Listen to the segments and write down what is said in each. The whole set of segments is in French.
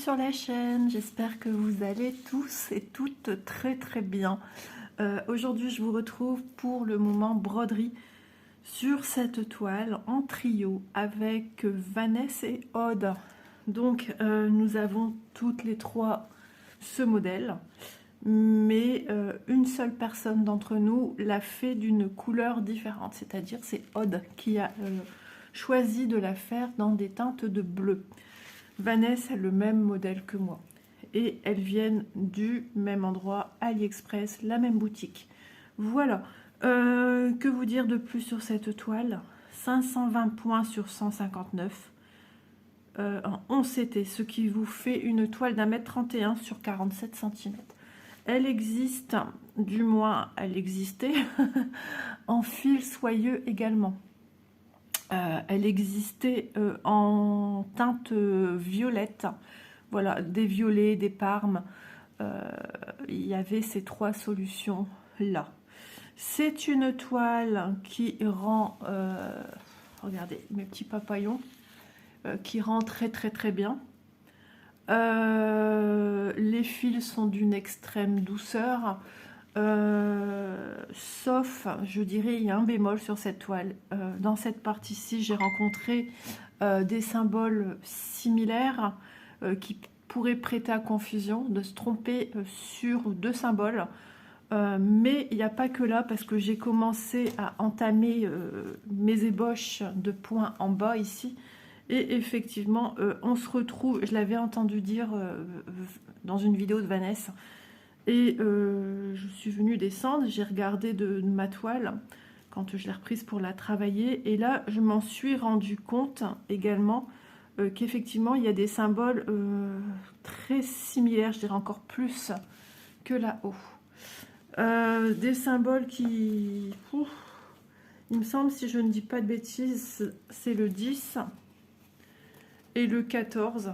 sur la chaîne, j'espère que vous allez tous et toutes très bien. Aujourd'hui je vous retrouve pour le moment broderie sur cette toile en trio avec Vanessa et Aude. Donc nous avons toutes les trois ce modèle, mais une seule personne d'entre nous l'a fait d'une couleur différente, c'est-à-dire c'est Aude qui a choisi de la faire dans des teintes de bleu. Vanessa a le même modèle que moi et elles viennent du même endroit, AliExpress, la même boutique. Voilà, que vous dire de plus sur cette toile? 520 points sur 159 en 11 CT, ce qui vous fait une toile d'1,31 m sur 47 cm. Elle existe, du moins elle existait, en fil soyeux également. Elle existait en teinte violette, voilà, des violets, des parmes. Il y avait ces trois solutions là. C'est une toile qui rend, regardez mes petits papillons, qui rend très bien. Les fils sont d'une extrême douceur. Sauf, je dirais, il y a un bémol sur cette toile. Dans cette partie-ci, j'ai rencontré des symboles similaires qui pourraient prêter à confusion, de se tromper sur deux symboles. Mais il n'y a pas que là, parce que j'ai commencé à entamer mes ébauches de points en bas ici. Et effectivement, on se retrouve, je l'avais entendu dire dans une vidéo de Vanessa, et je suis venue descendre, j'ai regardé de ma toile quand je l'ai reprise pour la travailler, et là je m'en suis rendu compte également qu'effectivement il y a des symboles très similaires, je dirais encore plus que là-haut. Des symboles qui... Ouf, il me semble, si je ne dis pas de bêtises, c'est le 10 et le 14.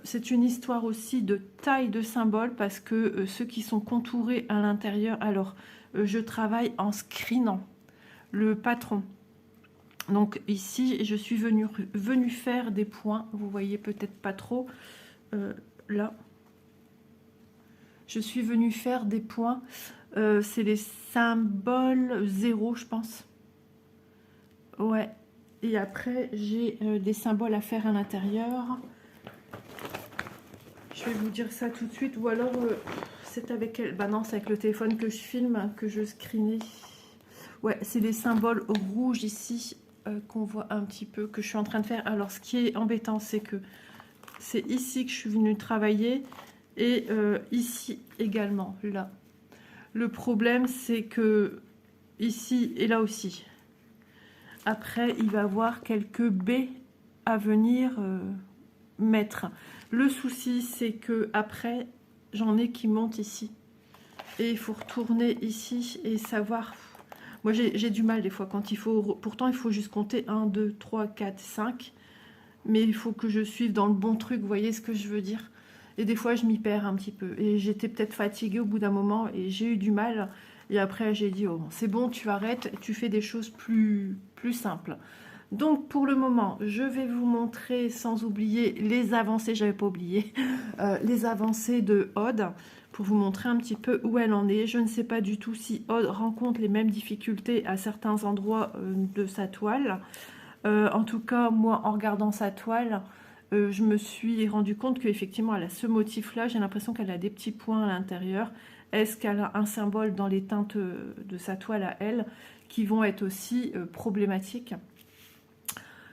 C'est une histoire aussi de taille de symbole, parce que ceux qui sont contourés à l'intérieur, alors je travaille en screenant le patron. Donc ici je suis venue faire des points, vous voyez peut-être pas trop, là je suis venue faire des points, c'est les symboles 0 je pense, ouais, et après j'ai des symboles à faire à l'intérieur. Je vais vous dire ça tout de suite, ou alors c'est avec elle. Bah non, c'est avec le téléphone que je filme, que je screenais. Ouais, c'est les symboles rouges ici qu'on voit un petit peu, que je suis en train de faire. Alors, ce qui est embêtant, c'est que c'est ici que je suis venue travailler, et ici également, là. Le problème, c'est que ici et là aussi. Après, il va y avoir quelques baies à venir mettre. Le souci, c'est que après j'en ai qui montent ici, et il faut retourner ici et savoir. Moi j'ai du mal des fois quand il faut, pourtant il faut juste compter 1 2 3 4 5, mais il faut que je suive dans le bon truc, vous voyez ce que je veux dire. Et des fois je m'y perds un petit peu, et j'étais peut-être fatiguée au bout d'un moment et j'ai eu du mal, et après j'ai dit oh, c'est bon, tu arrêtes, tu fais des choses plus simples. Donc pour le moment, je vais vous montrer, sans oublier les avancées, j'avais pas oublié, les avancées de Aude, pour vous montrer un petit peu où elle en est. Je ne sais pas du tout si Aude rencontre les mêmes difficultés à certains endroits de sa toile. En tout cas, moi, en regardant sa toile, je me suis rendu compte qu'effectivement, elle a ce motif-là. J'ai l'impression qu'elle a des petits points à l'intérieur. Est-ce qu'elle a un symbole dans les teintes de sa toile à elle qui vont être aussi problématiques?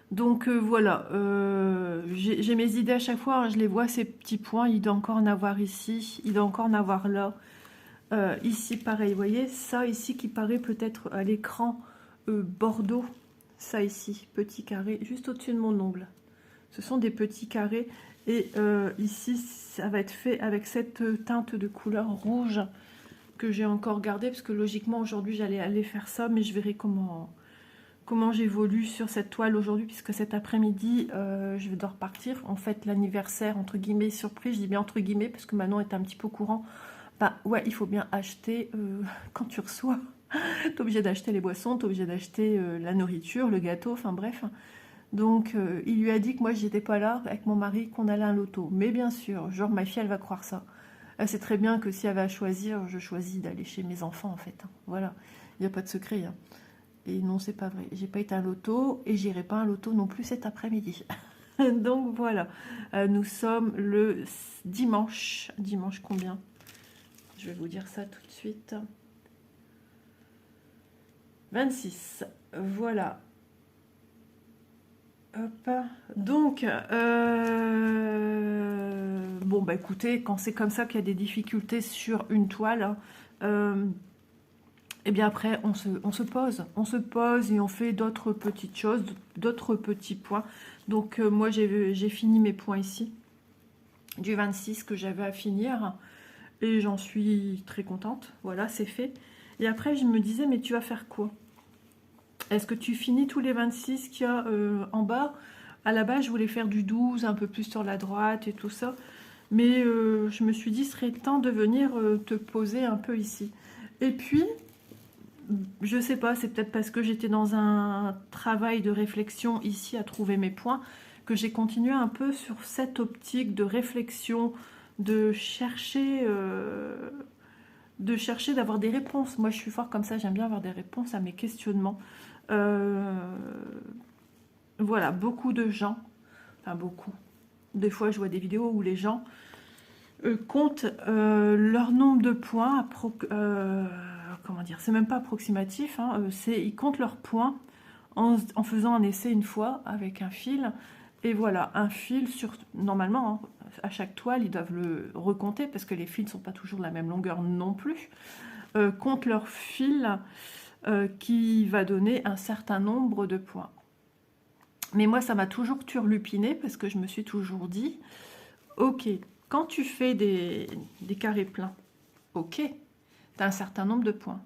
Donc voilà, j'ai mes idées à chaque fois, hein, je les vois ces petits points, il doit encore en avoir ici, il doit encore en avoir là. Ici pareil, vous voyez, ça ici qui paraît peut-être à l'écran bordeaux, ça ici, petit carré, juste au-dessus de mon ongle. Ce sont des petits carrés, et ici ça va être fait avec cette teinte de couleur rouge que j'ai encore gardée, parce que logiquement aujourd'hui j'allais aller faire ça, mais je verrai comment j'évolue sur cette toile aujourd'hui, puisque cet après-midi je vais repartir. En fait, l'anniversaire entre guillemets surprise, je dis bien entre guillemets parce que Manon est un petit peu au courant. Bah ouais, il faut bien acheter quand tu reçois. T'es obligé d'acheter les boissons, t'es obligé d'acheter la nourriture, le gâteau, enfin bref. Donc, il lui a dit que moi, j'étais pas là avec mon mari, qu'on allait à un loto. Mais bien sûr, genre, ma fille, elle va croire ça. Elle sait très bien que si elle va choisir, je choisis d'aller chez mes enfants, en fait. Hein. Voilà, il n'y a pas de secret. Hein. Et non, c'est pas vrai. J'ai pas été à un loto et j'irai pas à un loto non plus cet après-midi. Donc, voilà. Nous sommes le dimanche. Dimanche combien? Je vais vous dire ça tout de suite. 26. Voilà. Hop. Donc, bon, bah écoutez, quand c'est comme ça qu'il y a des difficultés sur une toile, et bien après, on se pose. On se pose et on fait d'autres petites choses, d'autres petits points. Donc, moi, j'ai fini mes points ici, du 26 que j'avais à finir. Et j'en suis très contente. Voilà, c'est fait. Et après, je me disais, mais tu vas faire quoi? Est-ce que tu finis tous les 26 qu'il y a en bas? À la base, je voulais faire du 12, un peu plus sur la droite et tout ça. Mais je me suis dit, ce serait le temps de venir te poser un peu ici. Et puis, je sais pas, c'est peut-être parce que j'étais dans un travail de réflexion ici à trouver mes points, que j'ai continué un peu sur cette optique de réflexion, de chercher... d'avoir des réponses. Moi, je suis fort comme ça, j'aime bien avoir des réponses à mes questionnements. Voilà, beaucoup de gens, enfin beaucoup, des fois je vois des vidéos où les gens comptent leur nombre de points, comment dire, c'est même pas approximatif, hein, ils comptent leurs points en faisant un essai une fois avec un fil, et voilà, un fil sur, normalement, hein, à chaque toile, ils doivent le recompter, parce que les fils ne sont pas toujours de la même longueur non plus, comptent leur fil qui va donner un certain nombre de points. Mais moi, ça m'a toujours turlupiné parce que je me suis toujours dit, ok, quand tu fais des carrés pleins, ok, tu as un certain nombre de points.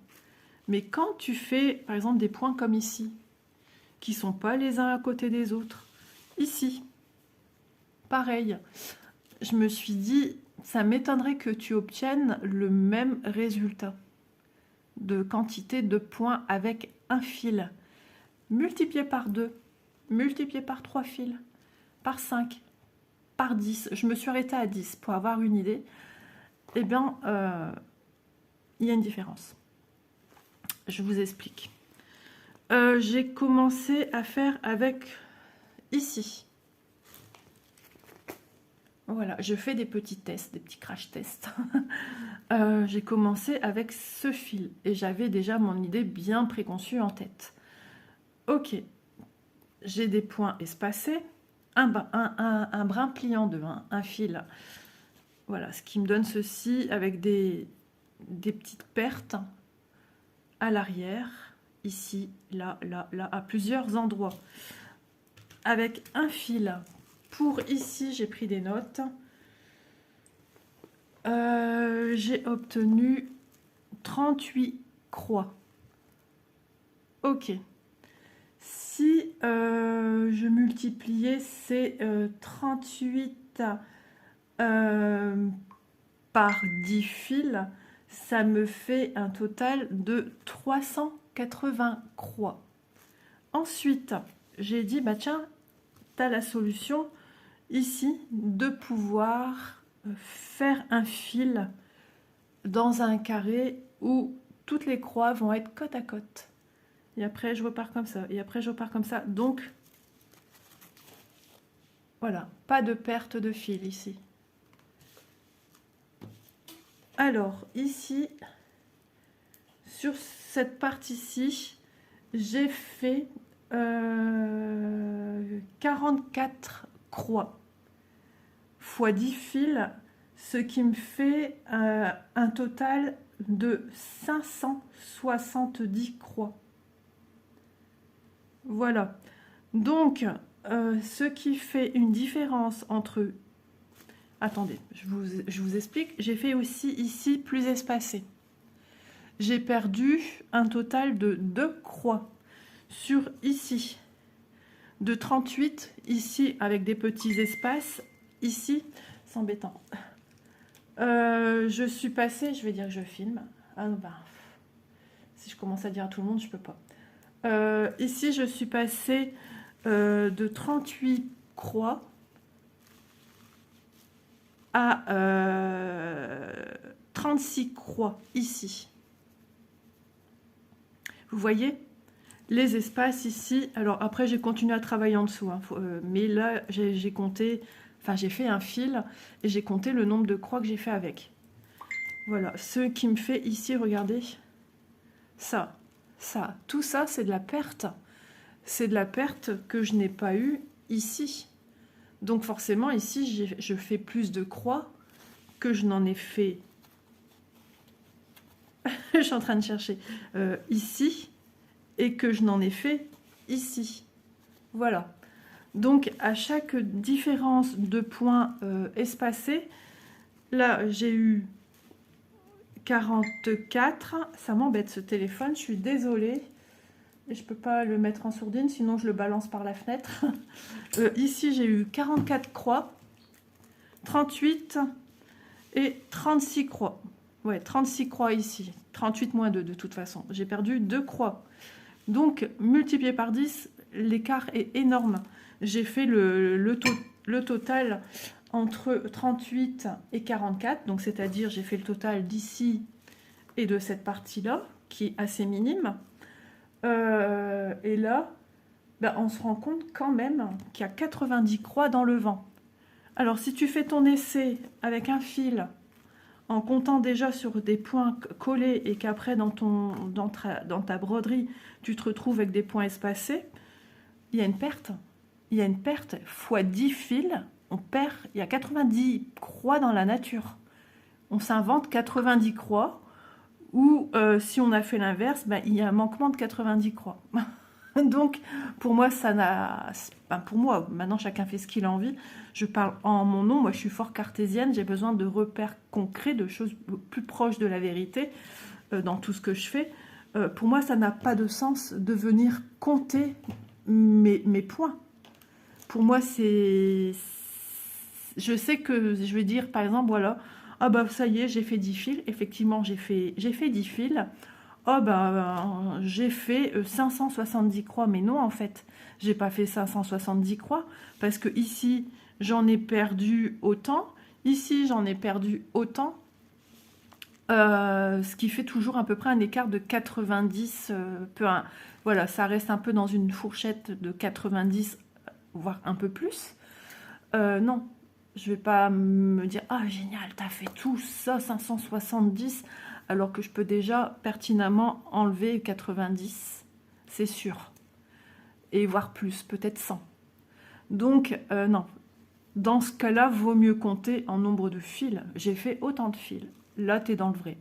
Mais quand tu fais, par exemple, des points comme ici, qui ne sont pas les uns à côté des autres, ici, pareil, je me suis dit, ça m'étonnerait que tu obtiennes le même résultat de quantité de points avec un fil, multiplié par 2, multiplié par 3 fils, par 5, par 10. Je me suis arrêtée à 10 pour avoir une idée. Eh bien, il y a une différence. Je vous explique. J'ai commencé à faire avec ici. Voilà, je fais des petits tests, des petits crash tests. J'ai commencé avec ce fil et j'avais déjà mon idée bien préconçue en tête. Ok, j'ai des points espacés, un brin pliant de un fil. Voilà, ce qui me donne ceci avec des petites pertes à l'arrière, ici, là, là, là, à plusieurs endroits. Avec un fil. Pour ici, j'ai pris des notes. J'ai obtenu 38 croix. Ok. Si je multipliais ces 38 par 10 fils, ça me fait un total de 380 croix. Ensuite, j'ai dit, bah tiens, tu as la solution ici de pouvoir faire un fil dans un carré où toutes les croix vont être côte à côte. Et après, je repars comme ça. Et après, je repars comme ça. Donc, voilà, pas de perte de fil ici. Alors, ici, sur cette partie-ci, j'ai fait 44 croix fois 10 fils, ce qui me fait un total de 570 croix. Voilà. Donc, ce qui fait une différence entre... Attendez, je vous explique. J'ai fait aussi ici plus espacé. J'ai perdu un total de 2 croix sur ici. De 38, ici avec des petits espaces. Ici, c'est embêtant. Je suis passée, je vais dire que je filme. Ah, ben, si je commence à dire à tout le monde, je peux pas. Ici, je suis passée de 38 croix à 36 croix ici. Vous voyez les espaces ici. Alors après, j'ai continué à travailler en dessous, hein, mais là, j'ai compté, enfin j'ai fait un fil et j'ai compté le nombre de croix que j'ai fait avec. Voilà, ce qui me fait ici, regardez, ça, tout ça, c'est de la perte. C'est de la perte que je n'ai pas eue ici. Donc forcément, ici, je fais plus de croix que je n'en ai fait. Je suis en train de chercher ici et que je n'en ai fait ici. Voilà. Donc, à chaque différence de points espacés, là, j'ai eu 44. Ça m'embête ce téléphone, je suis désolée. Et je ne peux pas le mettre en sourdine, sinon je le balance par la fenêtre. Ici, j'ai eu 44 croix, 38 et 36 croix. Ouais, 36 croix ici. 38 moins 2 de toute façon. J'ai perdu 2 croix. Donc, multiplié par 10, l'écart est énorme. J'ai fait le total entre 38 et 44. Donc, c'est-à-dire, j'ai fait le total d'ici et de cette partie-là, qui est assez minime. Et là, ben, on se rend compte quand même qu'il y a 90 croix dans le vent. Alors, si tu fais ton essai avec un fil, en comptant déjà sur des points collés et qu'après dans ta broderie, tu te retrouves avec des points espacés, il y a une perte. Il y a une perte fois 10 fils, on perd, il y a 90 croix dans la nature. On s'invente 90 croix, ou si on a fait l'inverse, ben, il y a un manquement de 90 croix. Donc, pour moi, ça n'a... Ben, pour moi, maintenant, chacun fait ce qu'il a envie. Je parle en mon nom. Moi, je suis fort cartésienne. J'ai besoin de repères concrets, de choses plus proches de la vérité dans tout ce que je fais. Pour moi, ça n'a pas de sens de venir compter mes points. Pour moi, c'est... Je sais que je vais dire, par exemple, voilà, ah bah ça y est, j'ai fait 10 fils. Effectivement, j'ai fait 10 fils. Oh ben, j'ai fait 570 croix, mais non en fait, j'ai pas fait 570 croix, parce que ici, j'en ai perdu autant, ici, j'en ai perdu autant, ce qui fait toujours à peu près un écart de 90, voilà, ça reste un peu dans une fourchette de 90, voire un peu plus. Non, je vais pas me dire, ah génial, t'as fait tout ça, 570, alors que je peux déjà pertinemment enlever 90, c'est sûr. Et voire plus, peut-être 100. Donc, non. Dans ce cas-là, vaut mieux compter en nombre de fils. J'ai fait autant de fils. Là, tu es dans le vrai.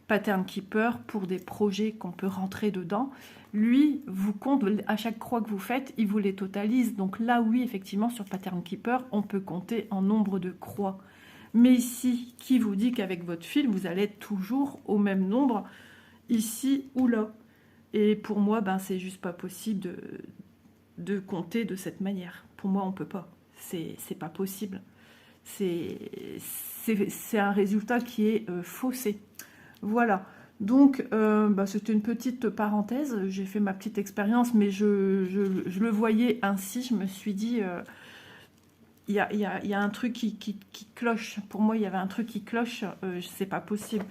Pattern Keeper, pour des projets qu'on peut rentrer dedans, lui, vous compte, à chaque croix que vous faites, il vous les totalise. Donc là, oui, effectivement, sur Pattern Keeper, on peut compter en nombre de croix. Mais ici, qui vous dit qu'avec votre fil, vous allez être toujours au même nombre, ici ou là. Et pour moi, ben, c'est juste pas possible de compter de cette manière. Pour moi, on peut pas. C'est pas possible. C'est un résultat qui est faussé. Voilà. Donc, bah, c'était une petite parenthèse. J'ai fait ma petite expérience, mais je le voyais ainsi. Je me suis dit... il y a un truc qui cloche. Pour moi, il y avait un truc qui cloche. C'est pas possible.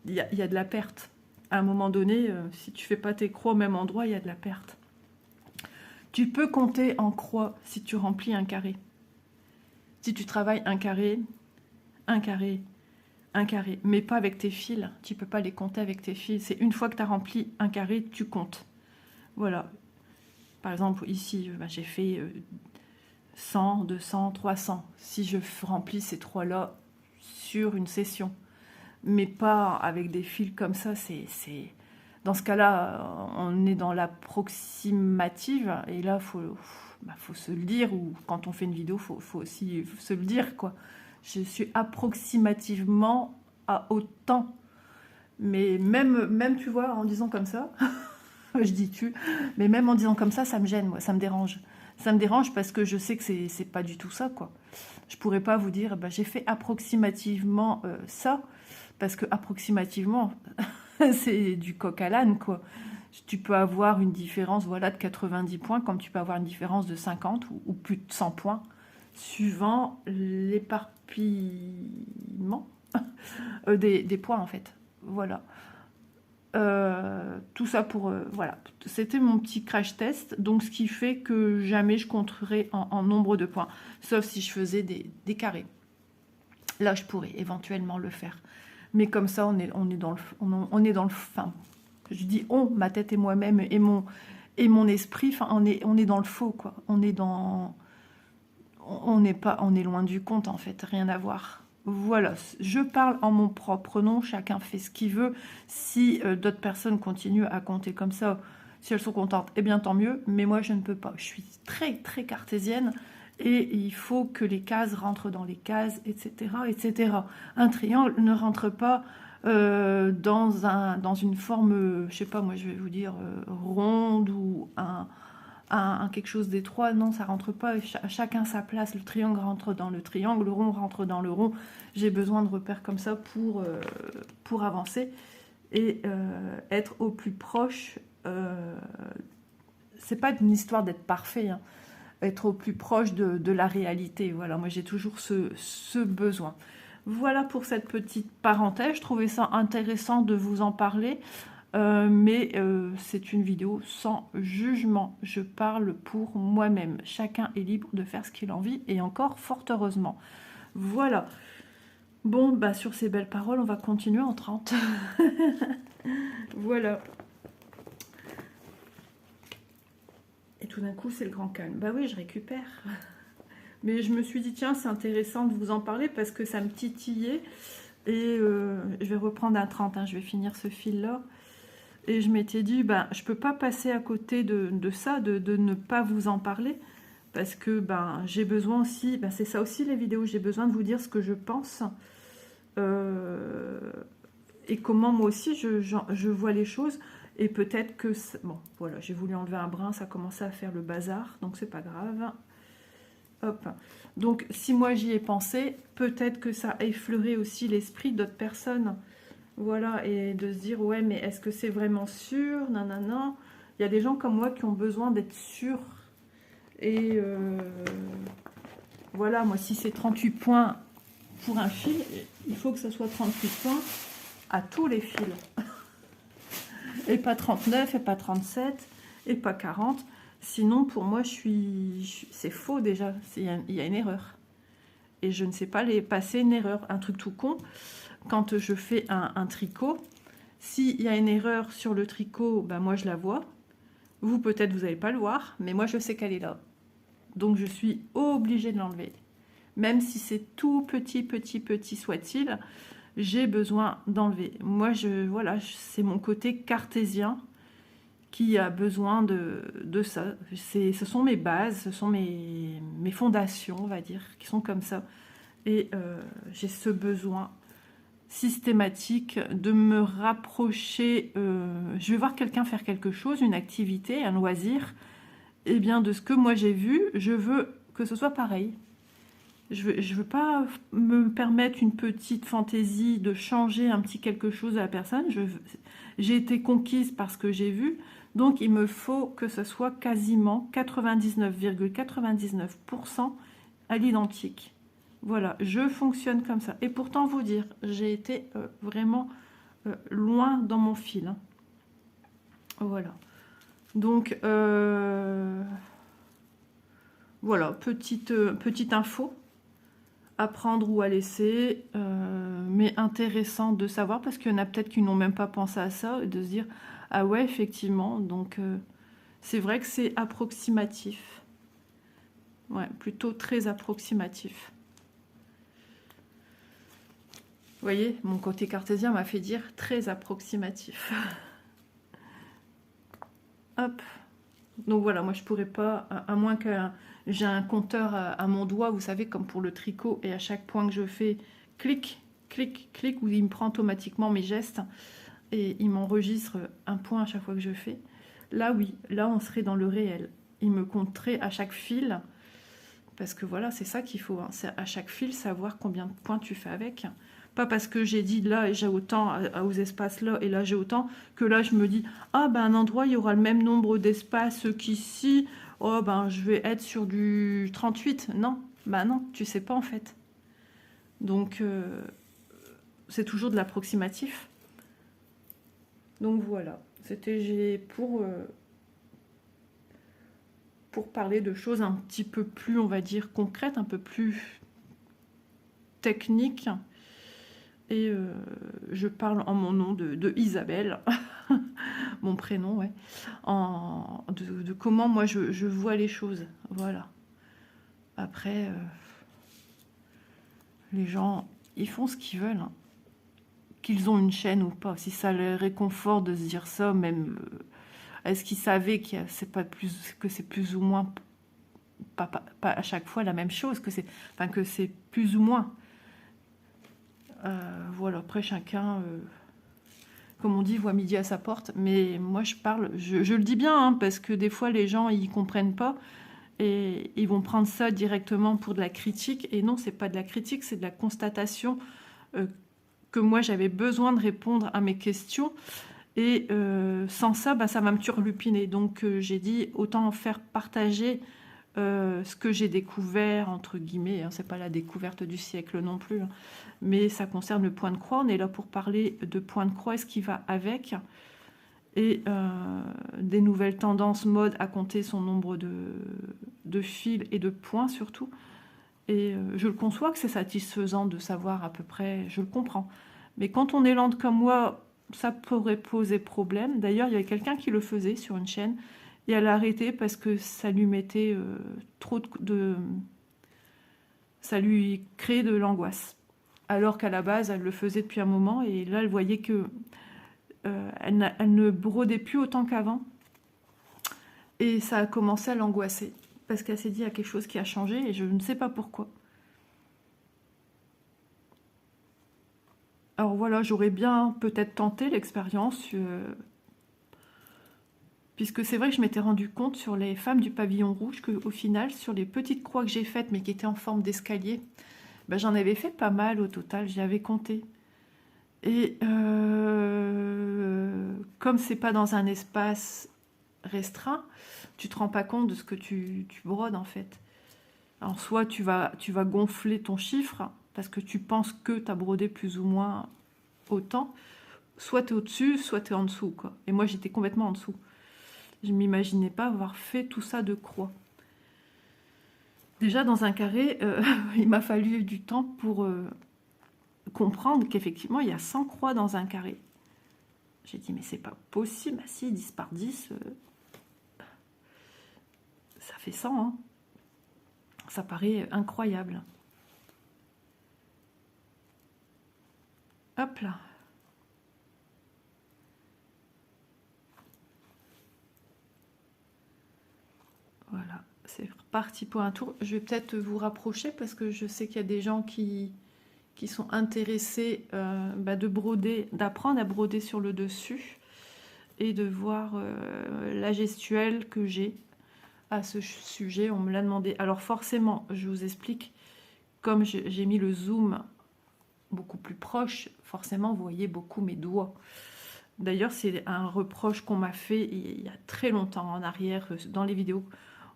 Il y a de la perte. À un moment donné, si tu fais pas tes croix au même endroit, il y a de la perte. Tu peux compter en croix si tu remplis un carré. Si tu travailles un carré, un carré, un carré, mais pas avec tes fils. Tu peux pas les compter avec tes fils. C'est une fois que tu as rempli un carré, tu comptes. Voilà. Par exemple, ici, bah, j'ai fait 100, 200, 300. Si je remplis ces trois-là sur une session, mais pas avec des fils comme ça, c'est... Dans ce cas-là, on est dans l'approximative, et là, faut se le dire, ou quand on fait une vidéo, faut aussi se le dire, quoi. Je suis approximativement à autant. Mais même tu vois, en disant comme ça, je dis tu, mais même en disant comme ça me gêne, moi, ça me dérange. Ça me dérange parce que je sais que c'est pas du tout ça, quoi. Je pourrais pas vous dire, bah, j'ai fait approximativement ça, parce que approximativement, c'est du coq à l'âne, quoi. Tu peux avoir une différence, voilà, de 90 points, comme tu peux avoir une différence de 50 ou plus de 100 points, suivant l'éparpillement des points, en fait. Voilà. Tout ça pour... voilà. C'était mon petit crash test. Donc, ce qui fait que jamais je compterai en nombre de points. Sauf si je faisais des carrés. Là, je pourrais éventuellement le faire. Mais comme ça, on est dans le... On est dans le... Enfin, je dis on, ma tête et moi-même et mon esprit. Enfin, on est dans le faux, quoi. On est dans... On est loin du compte, en fait. Rien à voir. Voilà, je parle en mon propre nom, chacun fait ce qu'il veut. Si d'autres personnes continuent à compter comme ça, si elles sont contentes, eh bien tant mieux, mais moi je ne peux pas. Je suis très très cartésienne et il faut que les cases rentrent dans les cases, etc. etc. Un triangle ne rentre pas dans une forme, je sais pas, moi je vais vous dire ronde ou quelque chose d'étroit. Non, ça rentre pas. Chacun sa place. Le triangle rentre dans le triangle, le rond rentre dans le rond. J'ai besoin de repères comme ça pour avancer et être au plus proche. C'est pas une histoire d'être parfait, hein. Être au plus proche de la réalité. Voilà, moi j'ai toujours ce besoin. Voilà pour cette petite parenthèse. Je trouvais ça intéressant de vous en parler. Mais c'est une vidéo sans jugement. Je parle pour moi-même. Chacun est libre de faire ce qu'il a envie et encore fort heureusement. Voilà. Bon, bah sur ces belles paroles, on va continuer en 30. Voilà. Et tout d'un coup, c'est le grand calme. Bah oui, je récupère. Mais je me suis dit, tiens, c'est intéressant de vous en parler parce que ça me titillait. Et je vais reprendre un 30, hein, je vais finir ce fil-là. Et je m'étais dit, ben, je ne peux pas passer à côté de ça, de ne pas vous en parler, parce que ben, j'ai besoin aussi, ben, c'est ça aussi les vidéos, j'ai besoin de vous dire ce que je pense, et comment moi aussi je vois les choses, et peut-être que... Bon, voilà, j'ai voulu enlever un brin, ça commençait à faire le bazar, donc c'est pas grave. Hop. Donc, si moi j'y ai pensé, peut-être que ça a effleuré aussi l'esprit d'autres personnes. Voilà, et de se dire, ouais, mais est-ce que c'est vraiment sûr? Nanana. Il y a des gens comme moi qui ont besoin d'être sûrs. Et voilà, moi, si c'est 38 points pour un fil, il faut que ce soit 38 points à tous les fils. Et pas 39, et pas 37, et pas 40. Sinon, pour moi, c'est faux déjà. Il y a une erreur. Et je ne sais pas les passer une erreur. Un truc tout con. Quand je fais un tricot, s'il y a une erreur sur le tricot, ben moi je la vois. Vous peut-être vous n'allez pas le voir, mais moi je sais qu'elle est là. Donc je suis obligée de l'enlever. Même si c'est tout petit soit-il, j'ai besoin d'enlever. Moi, voilà, c'est mon côté cartésien qui a besoin de ça. Ce sont mes bases, ce sont mes fondations, on va dire, qui sont comme ça. Et j'ai ce besoin systématique de me rapprocher. Je vais voir quelqu'un faire quelque chose, une activité, un loisir. Et bien de ce que moi j'ai vu, je veux que ce soit pareil. Je veux pas me permettre une petite fantaisie de changer un petit quelque chose à la personne. J'ai été conquise par ce que j'ai vu. Donc, il me faut que ce soit quasiment 99,99% à l'identique. Voilà, je fonctionne comme ça. Et pourtant, vous dire, j'ai été vraiment loin dans mon fil, hein. Voilà. Donc, voilà, petite info à prendre ou à laisser, mais intéressant de savoir, parce qu'il y en a peut-être qui n'ont même pas pensé à ça, et de se dire, ah ouais, effectivement, donc c'est vrai que c'est approximatif. Ouais, plutôt très approximatif. Vous voyez, mon côté cartésien m'a fait dire très approximatif. Hop. Donc voilà, moi je pourrais pas, à moins que j'ai un compteur à mon doigt, vous savez, comme pour le tricot, et à chaque point que je fais, clic, clic, clic, où il me prend automatiquement mes gestes, et il m'enregistre un point à chaque fois que je fais. Là, oui, là on serait dans le réel. Il me compterait à chaque fil, parce que voilà, c'est ça qu'il faut, hein, c'est à chaque fil savoir combien de points tu fais avec, Pas parce que j'ai dit là j'ai autant aux espaces là et là j'ai autant, que là je me dis ah ben un endroit il y aura le même nombre d'espaces qu'ici, oh ben je vais être sur du 38. Non, ben non, tu sais pas en fait. Donc c'est toujours de l'approximatif. Donc voilà, c'était pour parler de choses un petit peu plus, on va dire, concrètes, un peu plus techniques. Et je parle en mon nom de Isabelle, mon prénom, ouais, de comment moi je vois les choses. Voilà. Après, les gens, ils font ce qu'ils veulent, hein. Qu'ils ont une chaîne ou pas. Si ça les réconforte de se dire ça, même, est-ce qu'ils savaient que c'est pas plus, que c'est plus ou moins, pas à chaque fois la même chose, que c'est plus ou moins. Voilà, après chacun, comme on dit, voit midi à sa porte. Mais moi je parle, je le dis bien, hein, parce que des fois les gens ils comprennent pas et ils vont prendre ça directement pour de la critique. Et non, c'est pas de la critique, c'est de la constatation que moi j'avais besoin de répondre à mes questions. Et sans ça, bah, ça va me turlupiner. Donc j'ai dit autant en faire partager ce que j'ai découvert, entre guillemets, hein, c'est pas la découverte du siècle non plus, hein, mais ça concerne le point de croix. On est là pour parler de point de croix et ce qui va avec, et des nouvelles tendances mode à compter son nombre de fils et de points surtout. Et je le conçois que c'est satisfaisant de savoir à peu près, je le comprends. Mais quand on est lente comme moi, ça pourrait poser problème. D'ailleurs, il y avait quelqu'un qui le faisait sur une chaîne, et elle a arrêté parce que ça lui mettait trop ça lui créait de l'angoisse. Alors qu'à la base, elle le faisait depuis un moment, et là, elle voyait que elle ne brodait plus autant qu'avant. Et ça a commencé à l'angoisser. Parce qu'elle s'est dit, il y a quelque chose qui a changé, et je ne sais pas pourquoi. Alors voilà, j'aurais bien peut-être tenté l'expérience, puisque c'est vrai que je m'étais rendu compte sur les femmes du pavillon rouge qu'au final, sur les petites croix que j'ai faites, mais qui étaient en forme d'escalier, ben, j'en avais fait pas mal au total, j'y avais compté. Et comme c'est pas dans un espace restreint, tu te rends pas compte de ce que tu brodes en fait. Alors soit tu vas gonfler ton chiffre, parce que tu penses que tu as brodé plus ou moins autant, soit tu es au-dessus, soit tu es en dessous, quoi. Et moi j'étais complètement en dessous. Je ne m'imaginais pas avoir fait tout ça de croix. Déjà dans un carré, il m'a fallu du temps pour comprendre qu'effectivement il y a 100 croix dans un carré. J'ai dit mais c'est pas possible, ah si 10 par 10, ça fait 100, hein. Ça paraît incroyable. Hop là. Voilà, c'est reparti pour un tour. Je vais peut-être vous rapprocher parce que je sais qu'il y a des gens qui sont intéressés de broder, d'apprendre à broder sur le dessus et de voir la gestuelle que j'ai à ce sujet. On me l'a demandé. Alors forcément, je vous explique, comme j'ai mis le zoom beaucoup plus proche, forcément vous voyez beaucoup mes doigts. D'ailleurs, c'est un reproche qu'on m'a fait il y a très longtemps en arrière dans les vidéos.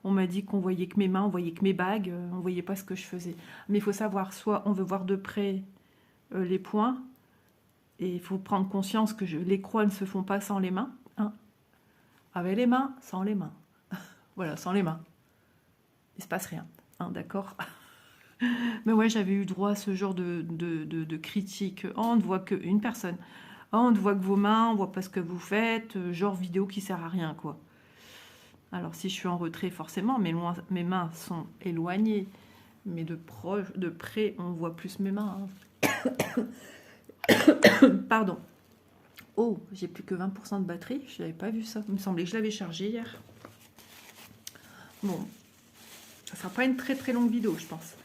On m'a dit qu'on voyait que mes mains, on voyait que mes bagues, on voyait pas ce que je faisais. Mais il faut savoir, soit on veut voir de près les points, et il faut prendre conscience que les croix ne se font pas sans les mains. Hein. Avec les mains, sans les mains. Voilà, sans les mains. Il se passe rien. Hein, d'accord. Mais ouais, j'avais eu droit à ce genre de critique. Oh, on ne voit qu'une personne. Oh, on ne voit que vos mains, on voit pas ce que vous faites. Genre vidéo qui sert à rien, quoi. Alors si je suis en retrait, forcément, mes mains sont éloignées. Mais de près, on voit plus mes mains. Hein. Pardon. Oh, j'ai plus que 20% de batterie. Je n'avais pas vu ça. Il me semblait que je l'avais chargé hier. Bon, ça ne sera pas une très très longue vidéo, je pense.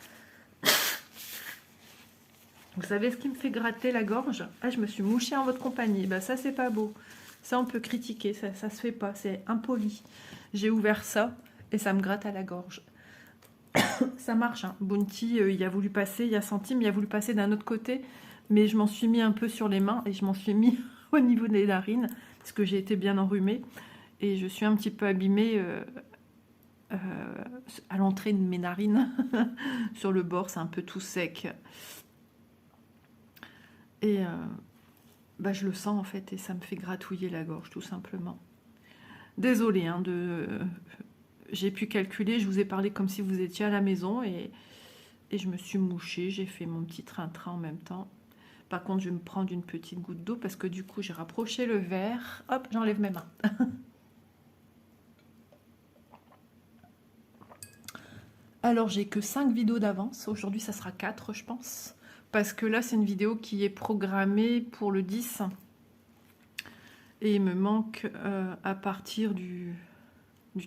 Vous savez ce qui me fait gratter la gorge? Ah, je me suis mouchée en votre compagnie. Ben, ça, c'est pas beau. Ça, on peut critiquer. Ça se fait pas. C'est impoli. J'ai ouvert ça et ça me gratte à la gorge. Ça marche. Hein. Bounty, il a voulu passer. Il y a Centime, il a voulu passer d'un autre côté. mais je m'en suis mis un peu sur les mains et je m'en suis mis au niveau des narines parce que j'ai été bien enrhumée et je suis un petit peu abîmée à l'entrée de mes narines. Sur le bord, c'est un peu tout sec. Et bah, je le sens en fait et ça me fait gratouiller la gorge tout simplement. Désolée, hein, j'ai pu calculer, je vous ai parlé comme si vous étiez à la maison et je me suis mouchée, j'ai fait mon petit train-train en même temps. Par contre, je vais me prendre une petite goutte d'eau parce que du coup, j'ai rapproché le verre. Hop, j'enlève mes mains. Alors, j'ai que 5 vidéos d'avance. Aujourd'hui, ça sera 4, je pense. Parce que là, c'est une vidéo qui est programmée pour le 10. Et il me manque à partir du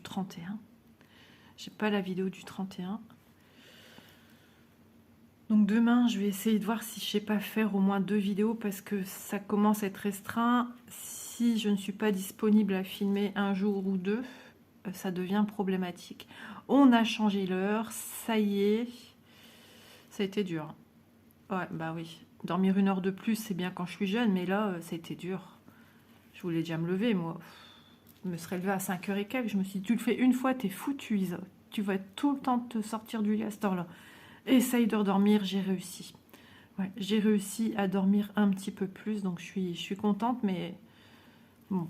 31. J'ai pas la vidéo du 31. Donc demain, je vais essayer de voir si je sais pas faire au moins 2 vidéos parce que ça commence à être restreint. Si je ne suis pas disponible à filmer un jour ou deux, ça devient problématique. On a changé l'heure, ça y est. Ça a été dur. Ouais, bah oui. Dormir 1 heure de plus, c'est bien quand je suis jeune, mais là, ça a été dur. Je voulais déjà me lever, moi. Je me serais levée à 5h et quelques. Je me suis dit, tu le fais une fois, t'es foutu, Isa. Tu vas tout le temps te sortir du lit à cette heure-là. Essaye de redormir, j'ai réussi. Ouais, j'ai réussi à dormir un petit peu plus, donc je suis contente, mais bon,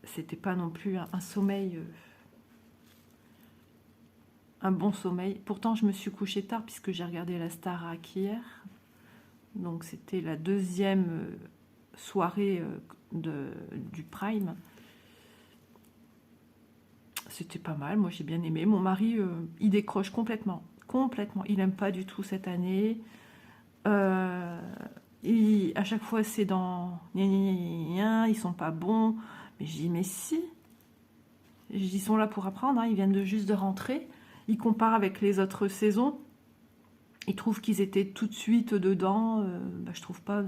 c'était pas non plus un sommeil, un bon sommeil. Pourtant, je me suis couchée tard puisque j'ai regardé la Starac hier, donc c'était la deuxième soirée du Prime. C'était pas mal, moi j'ai bien aimé. Mon mari, il décroche complètement, il aime pas du tout cette année. À chaque fois c'est dans gna, gna, gna, gna, ils sont pas bons, mais je dis mais si, ils sont là pour apprendre, hein, ils viennent juste de rentrer, ils comparent avec les autres saisons, ils trouvent qu'ils étaient tout de suite dedans, bah, je trouve pas,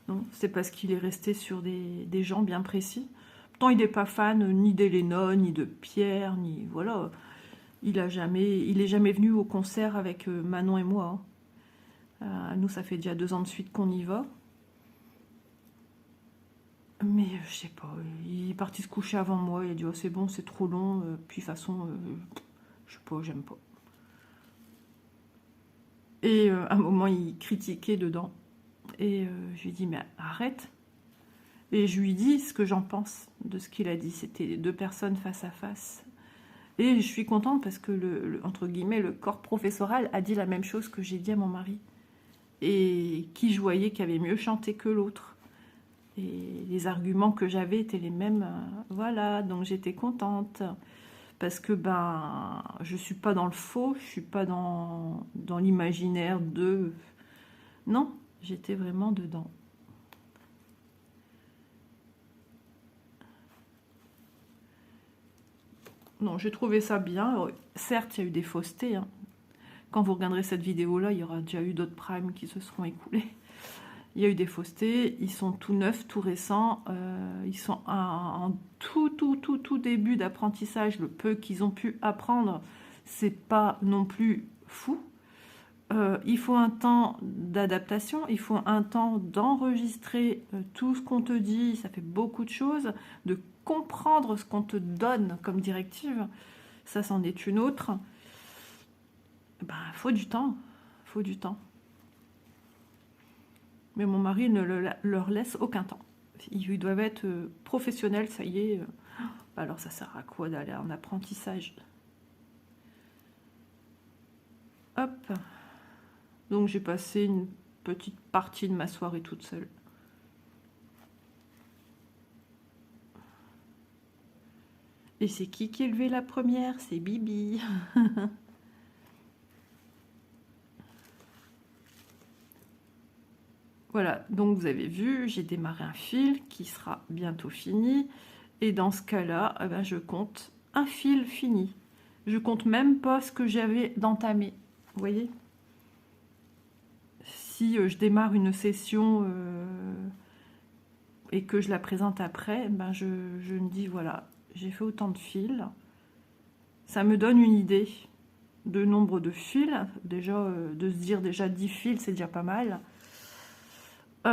non, c'est parce qu'il est resté sur des gens bien précis. Pourtant il n'est pas fan ni d'Elena, ni de Pierre, ni voilà, il est jamais venu au concert avec Manon et moi, hein. Nous, ça fait déjà 2 ans de suite qu'on y va. Mais je sais pas, il est parti se coucher avant moi. Il a dit, oh, c'est bon, c'est trop long. Puis de toute façon, je sais pas, j'aime pas. Et à un moment, il critiquait dedans. Et je lui ai dit, mais arrête. Et je lui dis ce que j'en pense de ce qu'il a dit. C'était 2 personnes face à face. Et je suis contente parce que, entre guillemets, le corps professoral a dit la même chose que j'ai dit à mon mari. Et qui je voyais qui avait mieux chanté que l'autre. Et les arguments que j'avais étaient les mêmes. Voilà, donc j'étais contente. Parce que ben, je suis pas dans le faux, je suis pas dans l'imaginaire de... Non, j'étais vraiment dedans. Non, j'ai trouvé ça bien. Alors, certes, il y a eu des faussetés, hein. Quand vous regarderez cette vidéo-là, il y aura déjà eu d'autres primes qui se seront écoulés. Il y a eu des faussetés, ils sont tout neufs, tout récents, ils sont en tout début d'apprentissage. Le peu qu'ils ont pu apprendre, c'est pas non plus fou. Il faut un temps d'adaptation, il faut un temps d'enregistrer tout ce qu'on te dit, ça fait beaucoup de choses, de comprendre ce qu'on te donne comme directive, ça c'en est une autre. Ben, faut du temps, faut du temps. Mais mon mari ne leur laisse aucun temps. Ils doivent être professionnels, ça y est. Alors ça sert à quoi d'aller en apprentissage? Hop. Donc j'ai passé une petite partie de ma soirée toute seule. Et c'est qui est levé la première? C'est Bibi. Voilà, donc vous avez vu, j'ai démarré un fil qui sera bientôt fini. Et dans ce cas-là, eh ben, je compte un fil fini. Je compte même pas ce que j'avais d'entamé. Vous voyez? Si je démarre une session et que je la présente après, ben je me dis, voilà, j'ai fait autant de fils. Ça me donne une idée de nombre de fils. Déjà, de se dire déjà 10 fils, c'est déjà pas mal. C'est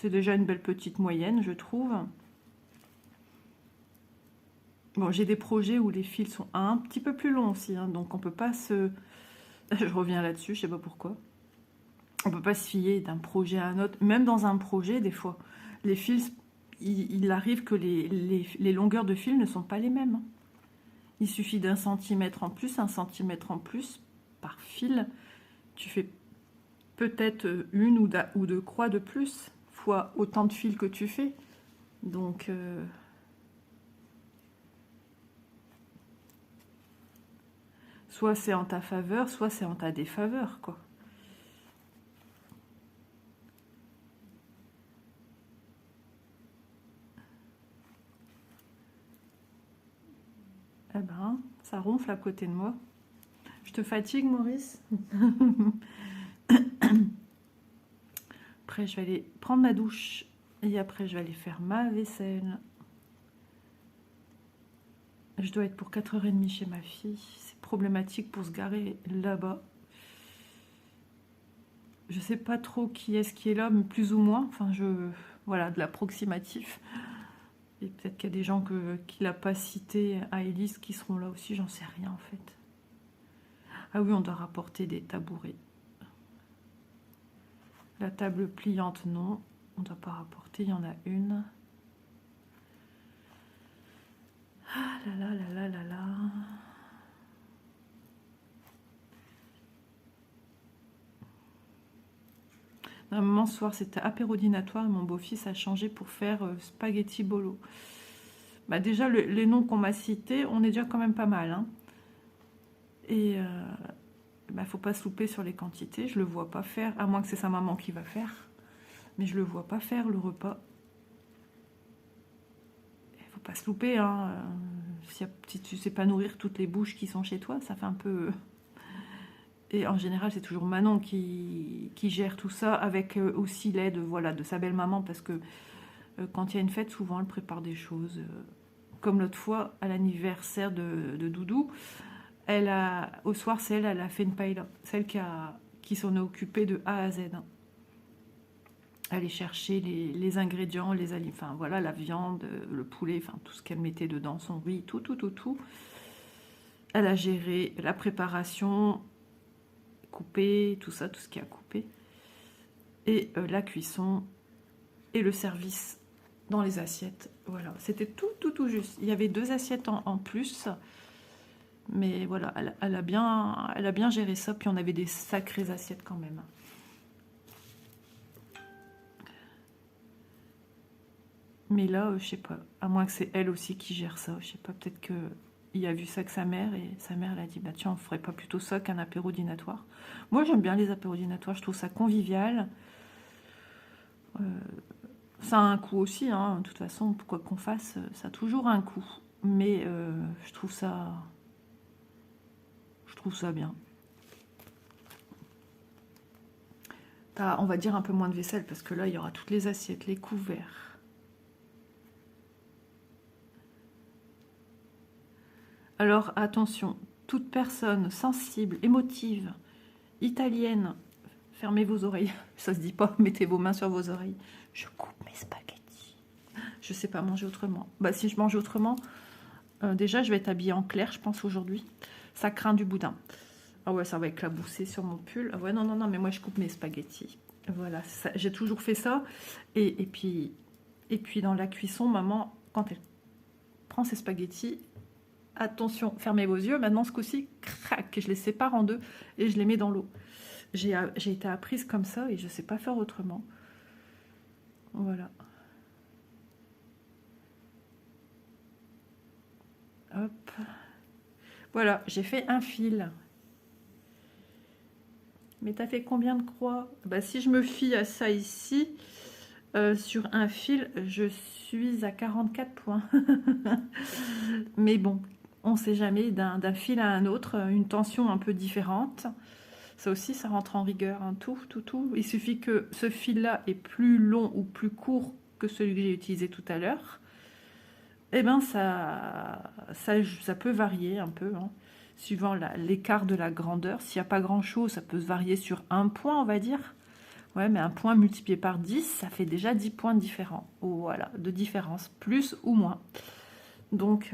déjà une belle petite moyenne, je trouve. Bon, j'ai des projets où les fils sont un petit peu plus longs aussi, hein, donc on peut pas se... Je reviens là-dessus, je sais pas pourquoi. On peut pas se fier d'un projet à un autre. Même dans un projet, des fois, les fils, il arrive que les longueurs de fil ne sont pas les mêmes, hein. Il suffit d'un centimètre en plus, un centimètre en plus par fil. Tu fais peut-être une ou deux croix de plus, fois autant de fils que tu fais. Donc, soit c'est en ta faveur, soit c'est en ta défaveur, quoi. Eh ben, ça ronfle à côté de moi. Je te fatigue, Maurice? Après, je vais aller prendre ma douche. Et après, je vais aller faire ma vaisselle. Je dois être pour 4h30 chez ma fille. C'est problématique pour se garer là-bas. Je sais pas trop qui est-ce qui est là, mais plus ou moins. Enfin, voilà, de l'approximatif. Et peut-être qu'il y a des gens qui l'a pas cité à Élise qui seront là aussi. J'en sais rien, en fait. Ah oui, on doit rapporter des tabourets. La table pliante, non. On ne doit pas rapporter, il y en a une. Ah là là là là là là. Normalement, ce soir, c'était apérodinatoire et mon beau-fils a changé pour faire spaghetti bolo. Bah déjà, les noms qu'on m'a cités, on est déjà quand même pas mal, hein. Et bah, faut pas se louper sur les quantités. Je le vois pas faire, à moins que c'est sa maman qui va faire. Mais je le vois pas faire, le repas. Il faut pas se louper, hein. Si tu sais pas nourrir toutes les bouches qui sont chez toi, ça fait un peu... Et en général, c'est toujours Manon qui gère tout ça, avec aussi l'aide, voilà, de sa belle-maman, parce que quand il y a une fête, souvent, elle prépare des choses. Comme l'autre fois, à l'anniversaire de Doudou, au soir, elle a fait une paella. Celle qui s'en est occupée de A à Z, hein. Aller chercher les ingrédients, les aliments, enfin voilà, la viande, le poulet, enfin tout ce qu'elle mettait dedans, son riz, tout. Elle a géré la préparation, couper, tout ça, tout ce qui a coupé, et la cuisson, et le service dans les assiettes. Voilà, c'était tout juste. Il y avait 2 assiettes en plus, mais voilà, elle a bien géré ça, puis on avait des sacrées assiettes quand même. Mais là, je sais pas, à moins que c'est elle aussi qui gère ça, je sais pas, peut-être qu'il a vu ça que sa mère, et sa mère elle a dit, bah tiens, on ferait pas plutôt ça qu'un apéro dînatoire. Moi, j'aime bien les apéros dînatoires, je trouve ça convivial. Ça a un coût aussi, hein. De toute façon, quoi qu'on fasse, ça a toujours un coût. Mais je trouve ça bien. On va dire un peu moins de vaisselle, parce que là, il y aura toutes les assiettes, les couverts. Alors, attention, toute personne sensible, émotive, italienne, fermez vos oreilles. Ça se dit pas, mettez vos mains sur vos oreilles. Je coupe mes spaghettis. Je sais pas manger autrement. Bah, si je mange autrement, déjà, je vais être habillée en clair, je pense, aujourd'hui. Ça craint du boudin. Ah ouais, ça va éclabousser sur mon pull. Ah ouais, non, mais moi, je coupe mes spaghettis. Voilà, j'ai toujours fait ça. Et puis, dans la cuisson, maman, quand elle prend ses spaghettis, attention, fermez vos yeux. Maintenant, ce coup-ci, crac, je les sépare en deux et je les mets dans l'eau. J'ai été apprise comme ça et je ne sais pas faire autrement. Voilà. Hop. Voilà, j'ai fait un fil. Mais t'as fait combien de croix? Bah, si je me fie à ça ici, sur un fil, je suis à 44 points. Mais bon, on ne sait jamais, d'un fil à un autre, une tension un peu différente. Ça aussi, ça rentre en rigueur, hein. Tout. Il suffit que ce fil-là est plus long ou plus court que celui que j'ai utilisé tout à l'heure. Eh bien, ça peut varier un peu, hein, suivant l'écart de la grandeur. S'il n'y a pas grand-chose, ça peut se varier sur un point, on va dire. Ouais, mais un point multiplié par 10, ça fait déjà 10 points différents. Voilà, de différence, plus ou moins. Donc,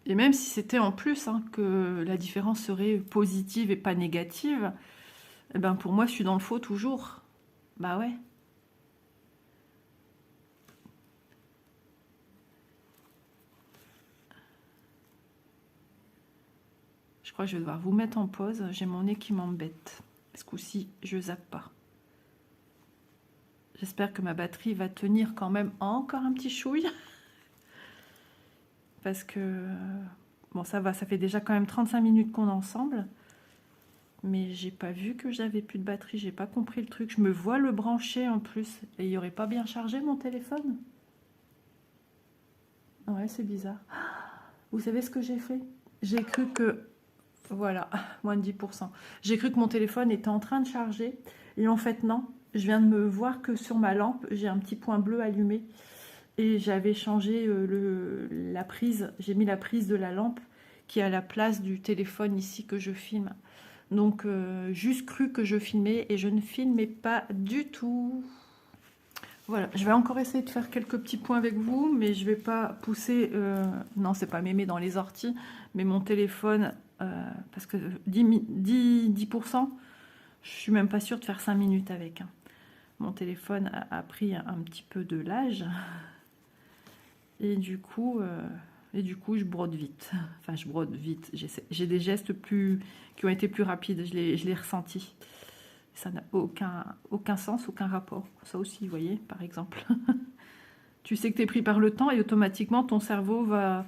et même si c'était en plus, hein, que la différence serait positive et pas négative, eh ben pour moi, je suis dans le faux toujours. Bah ouais. Je crois que je vais devoir vous mettre en pause. J'ai mon nez qui m'embête. Ce coup-ci, je zappe pas. J'espère que ma batterie va tenir quand même encore un petit chouille. Parce que... Bon, ça va, ça fait déjà quand même 35 minutes qu'on est ensemble. Mais j'ai pas vu que j'avais plus de batterie. J'ai pas compris le truc. Je me vois le brancher en plus. Et il n'y aurait pas bien chargé mon téléphone? Ouais, c'est bizarre. Vous savez ce que j'ai fait? J'ai cru que... Voilà, moins de 10%. J'ai cru que mon téléphone était en train de charger. Et en fait, non. Je viens de me voir que sur ma lampe, j'ai un petit point bleu allumé. Et j'avais changé la prise. J'ai mis la prise de la lampe qui est à la place du téléphone ici que je filme. Donc, juste cru que je filmais et je ne filmais pas du tout. Voilà, je vais encore essayer de faire quelques petits points avec vous, mais je vais pas pousser... non, c'est pas mémé dans les orties, mais mon téléphone, parce que 10%, je suis même pas sûre de faire 5 minutes avec. Hein. Mon téléphone a pris un petit peu de l'âge. Et du coup, je brode vite. Enfin, je brode vite. J'ai des gestes qui ont été plus rapides. Je l'ai ressenti. Ça n'a aucun sens, aucun rapport. Ça aussi, vous voyez, par exemple. Tu sais que tu es pris par le temps et automatiquement, ton cerveau va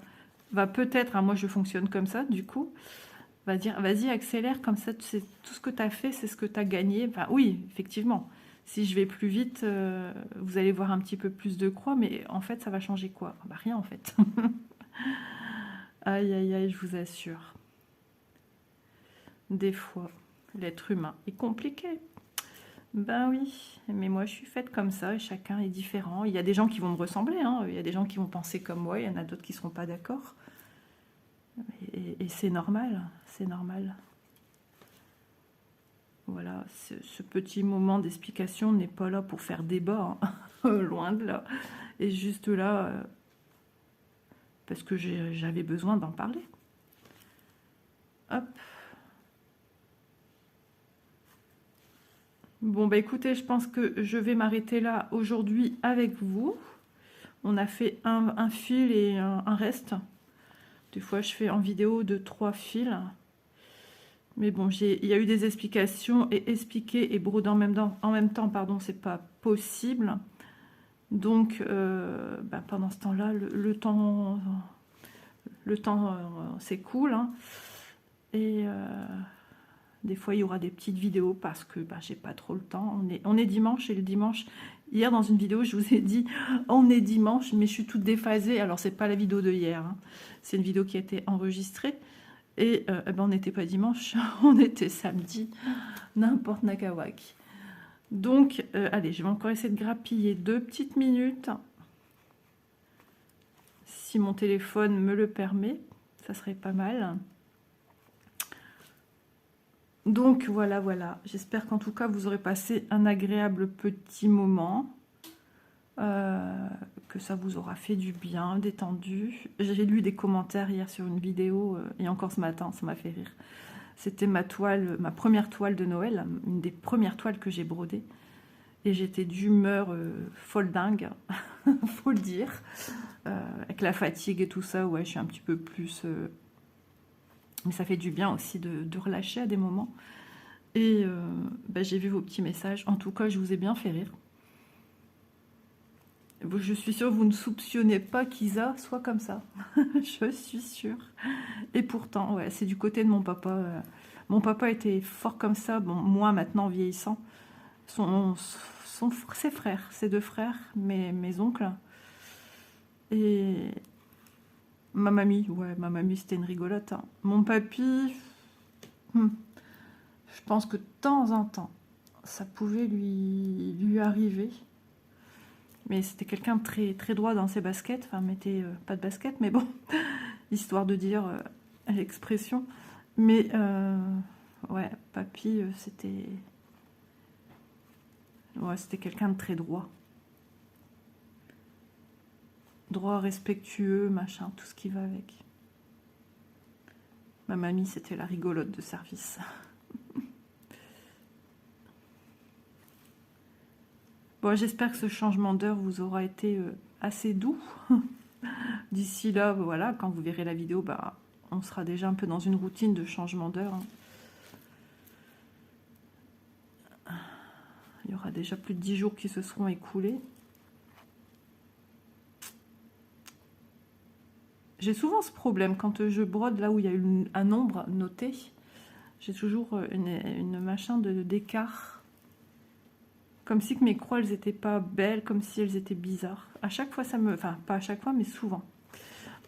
peut-être, hein, moi je fonctionne comme ça, du coup, va dire, vas-y, accélère, comme ça, c'est tout ce que tu as fait, c'est ce que tu as gagné. Enfin, oui, effectivement. Si je vais plus vite, vous allez voir un petit peu plus de croix, mais en fait, ça va changer quoi? Bah, rien, en fait. Aïe, aïe, aïe, je vous assure. Des fois, l'être humain est compliqué. Ben oui, mais moi je suis faite comme ça et chacun est différent. Il y a des gens qui vont me ressembler, hein. Il y a des gens qui vont penser comme moi, il y en a d'autres qui ne seront pas d'accord. Et c'est normal, c'est normal. Voilà, ce petit moment d'explication n'est pas là pour faire débat, hein. Loin de là. Et juste là, parce que j'avais besoin d'en parler. Hop. Bon, bah écoutez, je pense que je vais m'arrêter là aujourd'hui avec vous. On a fait un fil et un reste. Des fois, je fais en vidéo de 3 fils. Mais bon, il y a eu des explications et expliquer et broder en même temps, pardon, c'est pas possible. Donc, bah, pendant ce temps-là, le temps s'écoule. Hein. Et des fois, il y aura des petites vidéos parce que bah, j'ai pas trop le temps. On est dimanche et le dimanche, hier dans une vidéo, je vous ai dit on est dimanche, mais je suis toute déphasée. Alors, c'est pas la vidéo de hier, hein. C'est une vidéo qui a été enregistrée. Et eh ben, on n'était pas dimanche, on était samedi, n'importe Nakawak. Donc, allez, je vais encore essayer de grappiller 2 petites minutes. Si mon téléphone me le permet, ça serait pas mal. Donc voilà, voilà. J'espère qu'en tout cas, vous aurez passé un agréable petit moment. Que ça vous aura fait du bien, détendu. J'ai lu des commentaires hier sur une vidéo, et encore ce matin, ça m'a fait rire. C'était ma première toile de Noël, une des premières toiles que j'ai brodées. Et j'étais d'humeur folle dingue, faut le dire. Avec la fatigue et tout ça, ouais, je suis un petit peu plus... mais ça fait du bien aussi de relâcher à des moments. Et bah, j'ai vu vos petits messages. En tout cas, je vous ai bien fait rire. Je suis sûre que vous ne soupçonnez pas qu'Isa soit comme ça. Je suis sûre. Et pourtant, ouais, c'est du côté de mon papa. Mon papa était fort comme ça. Bon, moi, maintenant, vieillissant, ses frères, ses 2 frères, mes oncles. Et ma mamie, ouais, ma mamie, c'était une rigolote. Hein. Mon papy, je pense que de temps en temps, ça pouvait lui arriver. Mais c'était quelqu'un de très, très droit dans ses baskets. Enfin, mettait pas de baskets, mais bon, histoire de dire l'expression. Mais ouais, papy, c'était... Ouais, c'était quelqu'un de très droit. Droit, respectueux, machin, tout ce qui va avec. Ma mamie, c'était la rigolote de service. Bon, j'espère que ce changement d'heure vous aura été assez doux. D'ici là, voilà, quand vous verrez la vidéo, bah, on sera déjà un peu dans une routine de changement d'heure. Il y aura déjà plus de 10 jours qui se seront écoulés. J'ai souvent ce problème quand je brode là où il y a un nombre noté. J'ai toujours une machin d'écart. Comme si que mes croix, elles n'étaient pas belles, comme si elles étaient bizarres. À chaque fois, ça me... Enfin, pas à chaque fois, mais souvent.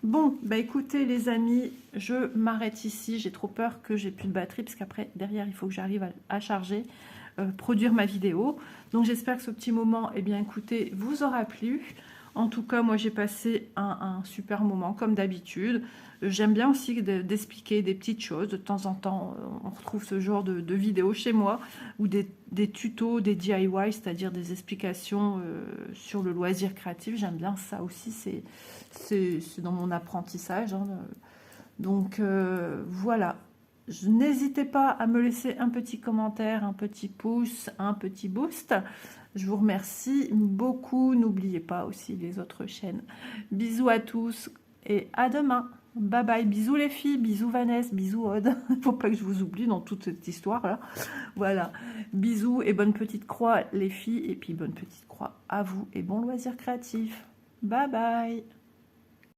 Bon, bah écoutez les amis, je m'arrête ici. J'ai trop peur que j'ai plus de batterie, parce qu'après, derrière, il faut que j'arrive à charger, produire ma vidéo. Donc j'espère que ce petit moment, eh bien écoutez, vous aura plu. En tout cas, moi j'ai passé un super moment, comme d'habitude. J'aime bien aussi d'expliquer des petites choses. De temps en temps, on retrouve ce genre de vidéos chez moi, ou des tutos, des DIY, c'est-à-dire des explications sur le loisir créatif. J'aime bien ça aussi, c'est dans mon apprentissage. Hein. Donc voilà. N'hésitez pas à me laisser un petit commentaire, un petit pouce, un petit boost. Je vous remercie beaucoup. N'oubliez pas aussi les autres chaînes. Bisous à tous et à demain. Bye bye. Bisous les filles, bisous Vanessa, bisous Aude. Faut pas que je vous oublie dans toute cette histoire là. Voilà. Bisous et bonne petite croix les filles. Et puis bonne petite croix à vous et bon loisir créatif. Bye bye.